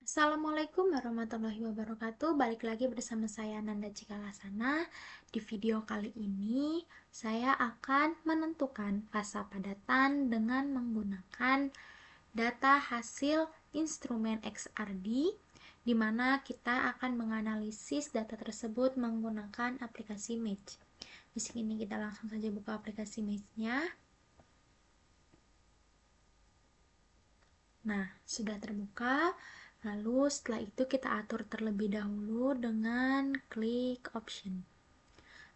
Assalamualaikum warahmatullahi wabarakatuh. Balik lagi bersama saya Nanda Cikalasana. Di video kali ini saya akan menentukan fasa padatan dengan menggunakan data hasil instrumen XRD, di mana kita akan menganalisis data tersebut menggunakan aplikasi Match. Di sini kita langsung saja buka aplikasi Match-nya. Nah, sudah terbuka. Lalu setelah itu kita atur terlebih dahulu dengan klik option.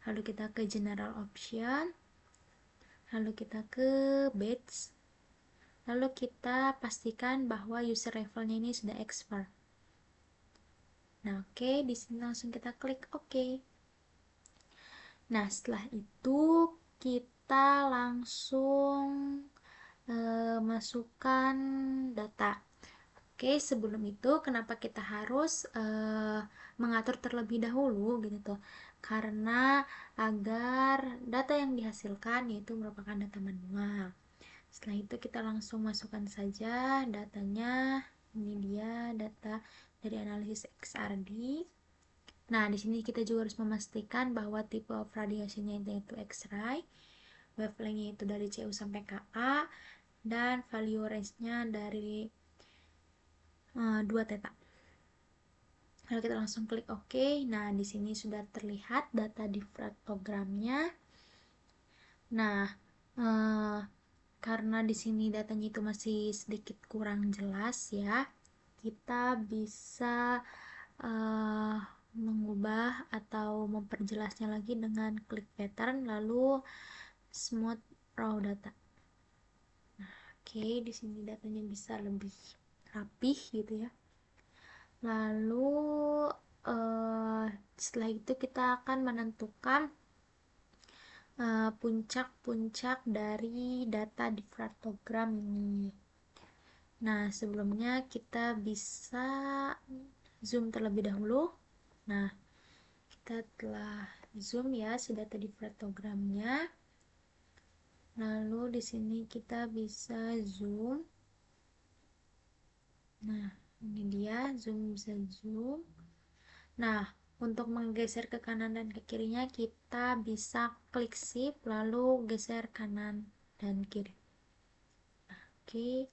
Lalu kita ke general option. Lalu kita ke batch. Lalu kita pastikan bahwa user levelnya ini sudah expert. Nah, oke, di sini langsung kita klik oke. Nah, setelah itu kita langsung masukkan data. Oke, sebelum itu kenapa kita harus mengatur terlebih dahulu gitu tuh? Karena agar data yang dihasilkan yaitu merupakan data manual. Setelah itu kita langsung masukkan saja datanya. Ini dia data dari analisis XRD. Nah, di sini kita juga harus memastikan bahwa tipe of radiationnya itu X-ray, wavelength-nya itu dari CU sampai KA, dan value range-nya dari 2 theta. Lalu kita langsung klik OK. Nah, di sini sudah terlihat data difraktogramnya. Nah, karena di sini datanya itu masih sedikit kurang jelas ya, kita bisa mengubah atau memperjelasnya lagi dengan klik pattern lalu smooth raw data. Nah, oke, di sini datanya bisa lebih rapih gitu ya. Lalu setelah itu kita akan menentukan puncak-puncak dari data difraktogram ini. Nah, sebelumnya kita bisa zoom terlebih dahulu. Nah, kita telah zoom ya si data difraktogramnya. Lalu di sini kita bisa zoom. Nah, ini dia zoom, bisa zoom. Nah, untuk menggeser ke kanan dan ke kirinya kita bisa klik shift lalu geser kanan dan kiri. Oke.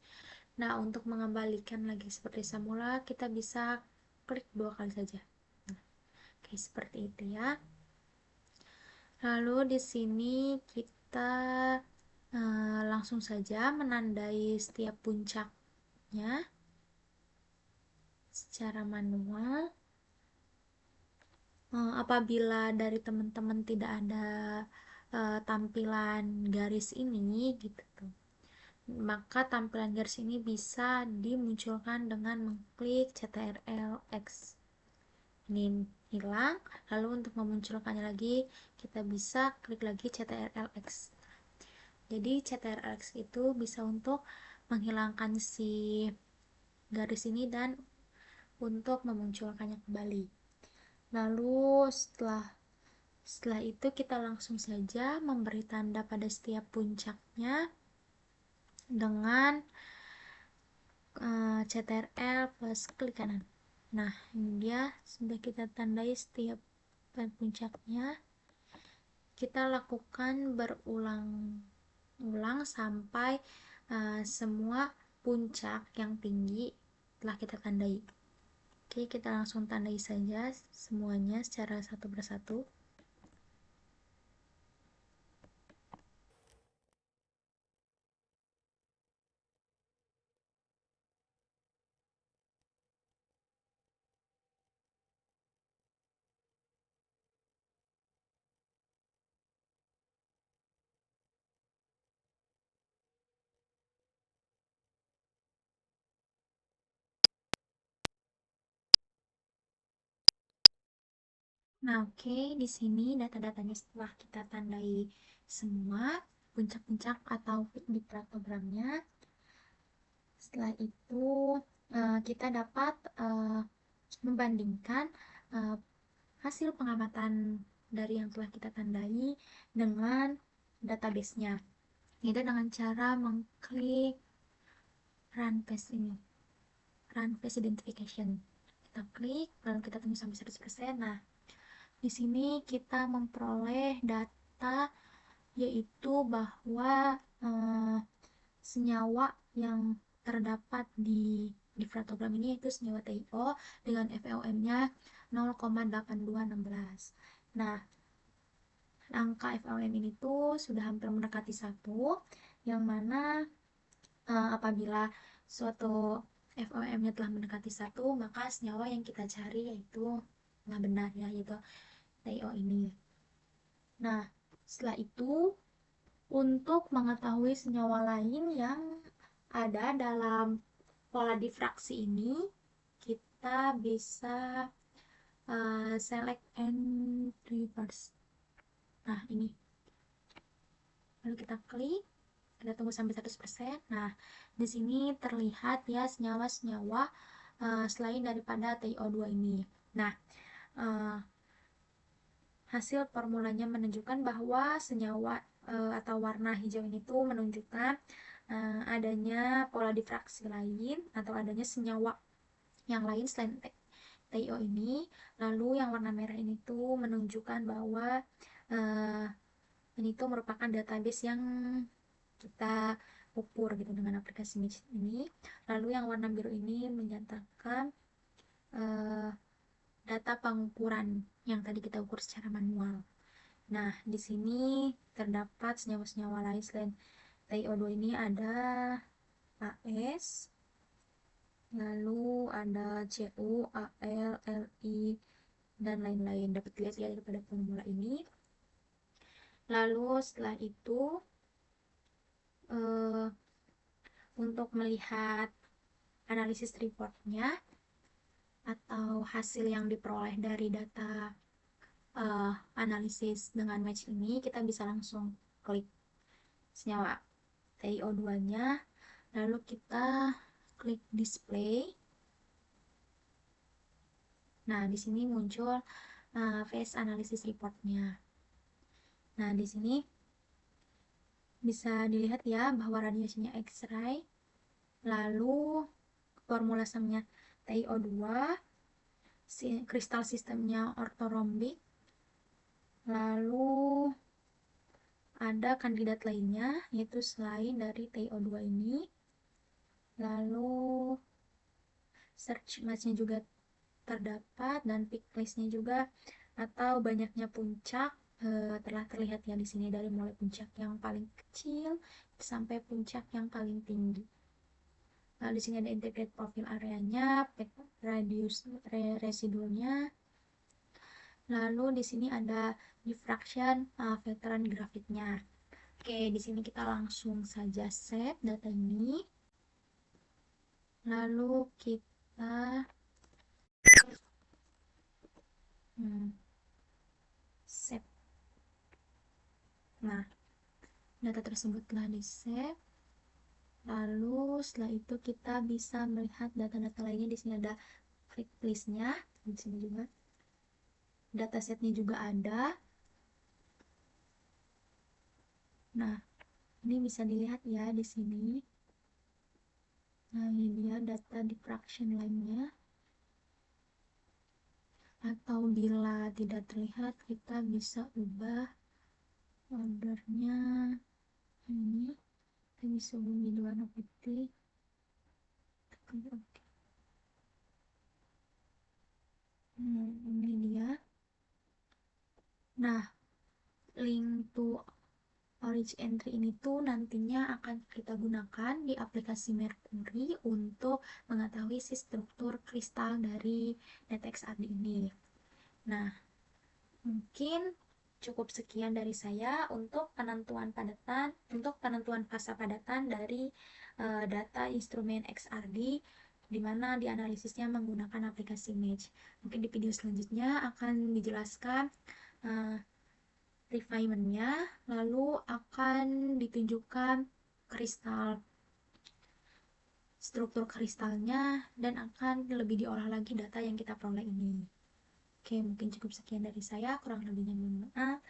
Nah, untuk mengembalikan lagi seperti semula kita bisa klik 2 kali saja. Nah, oke, seperti itu ya. Lalu di sini kita langsung saja menandai setiap puncaknya secara manual. Apabila dari teman-teman tidak ada tampilan garis ini gitu tuh, maka tampilan garis ini bisa dimunculkan dengan mengklik CTRL-X. Ini hilang, lalu untuk memunculkannya lagi kita bisa klik lagi CTRL-X. Jadi CTRL-X itu bisa untuk menghilangkan si garis ini dan untuk memunculkannya kembali. Lalu setelah itu kita langsung saja memberi tanda pada setiap puncaknya dengan CTRL plus klik kanan. Nah, ini dia sudah kita tandai setiap puncaknya. Kita lakukan berulang-ulang sampai semua puncak yang tinggi telah kita tandai. Oke, kita langsung tandai saja semuanya secara satu persatu. Nah, oke, di sini data-datanya setelah kita tandai semua puncak-puncak atau difraktogramnya. Setelah itu kita dapat membandingkan hasil pengamatan dari yang telah kita tandai dengan database-nya. Itu dengan cara mengklik run paste ini. run face identification. Kita klik, lalu kita tunggu sampai 100%. Nah, di sini kita memperoleh data yaitu bahwa senyawa yang terdapat di fratogram ini yaitu senyawa TiO dengan FeOM-nya 0,8216. Nah, angka FeOM ini tuh sudah hampir mendekati 1, yang mana apabila suatu FeOM-nya telah mendekati 1, maka senyawa yang kita cari yaitu nggak benar ya, yaitu TiO ini. Nah, setelah itu untuk mengetahui senyawa lain yang ada dalam pola difraksi ini, kita bisa select and reverse. Nah, ini. Lalu kita klik, kita tunggu sampai 100%. Nah, di sini terlihat ya senyawa-senyawa selain daripada TiO2 ini. Nah, hasil formulanya menunjukkan bahwa senyawa atau warna hijau ini tuh menunjukkan adanya pola difraksi lain atau adanya senyawa yang lain selain TiO ini. Lalu yang warna merah ini tuh menunjukkan bahwa ini tuh merupakan database yang kita ukur gitu dengan aplikasi Image ini. Lalu yang warna biru ini menyatakan data pengukuran yang tadi kita ukur secara manual. Nah, di sini terdapat senyawa-senyawa lain selain TiO2 ini ada AS, lalu ada Cu, Al, Li, dan lain-lain. Dapat dilihat ya daripada formula ini. Lalu setelah itu untuk melihat analisis reportnya atau hasil yang diperoleh dari data analisis dengan match ini, kita bisa langsung klik senyawa TiO2-nya, lalu kita klik display. Nah, di sini muncul phase analysis report-nya. Nah, di sini bisa dilihat ya bahwa radiasinya X-ray, lalu formula samnya TiO2, kristal sistemnya ortorombik, lalu ada kandidat lainnya yaitu selain dari TiO2 ini, lalu search match-nya juga terdapat dan pick list-nya juga atau banyaknya puncak telah terlihat ya di sini dari mulai puncak yang paling kecil sampai puncak yang paling tinggi. Nah, di sini ada integrate profil areanya, radius residualnya. Lalu di sini ada diffraction veteran grafiknya. Oke, di sini kita langsung saja save data ini. Lalu kita save. Nah, data tersebut telah di-save. Lalu setelah itu kita bisa melihat data-data lainnya. Di sini ada click list-nya, di sini juga. Datasetnya juga ada. Nah, ini bisa dilihat ya di sini. Nah, ini dia data diffraction lainnya. Atau bila tidak terlihat, kita bisa ubah ordernya. Ini kita bisa ubah menjadi warna putih. Oke. Ini dia. Nah, link to origin entry ini tuh nantinya akan kita gunakan di aplikasi Mercury untuk mengetahui si struktur kristal dari DTXRD ini. Nah, mungkin cukup sekian dari saya untuk penentuan fasa padatan dari data instrumen XRD, di mana dianalisisnya menggunakan aplikasi Image. Mungkin di video selanjutnya akan dijelaskan refinement-nya, lalu akan ditunjukkan struktur kristalnya, dan akan lebih diolah lagi data yang kita peroleh ini. Oke, mungkin cukup sekian dari saya, kurang lebihnya mohon maaf.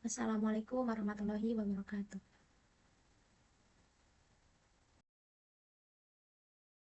Wassalamualaikum warahmatullahi wabarakatuh.